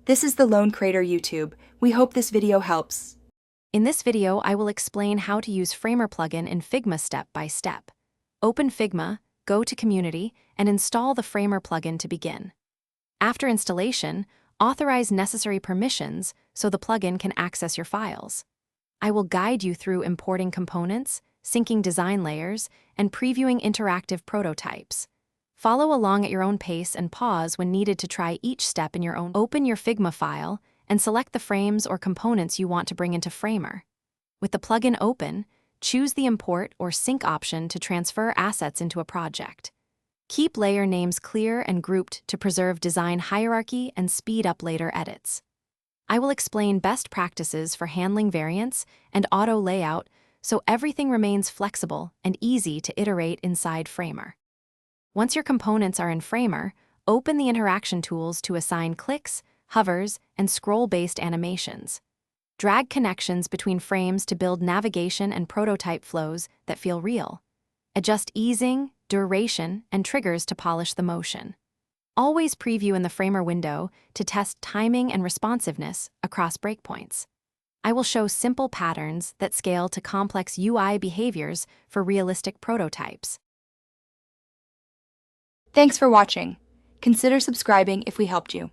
This is the Lone Creator YouTube. We hope this video helps. In this video, I will explain how to use Framer plugin in Figma step by step. Open Figma, go to Community, and install the Framer plugin to begin. After installation, authorize necessary permissions so the plugin can access your files. I will guide you through importing components, syncing design layers, and previewing interactive prototypes. Follow along at your own pace and pause when needed to try each step in your own. Open your Figma file and select the frames or components you want to bring into Framer. With the plugin open, choose the Import or Sync option to transfer assets into a project. Keep layer names clear and grouped to preserve design hierarchy and speed up later edits. I will explain best practices for handling variants and auto layout so everything remains flexible and easy to iterate inside Framer. Once your components are in Framer, open the interaction tools to assign clicks, hovers, and scroll-based animations. Drag connections between frames to build navigation and prototype flows that feel real. Adjust easing, duration, and triggers to polish the motion. Always preview in the Framer window to test timing and responsiveness across breakpoints. I will show simple patterns that scale to complex UI behaviors for realistic prototypes. Thanks for watching. Consider subscribing if we helped you.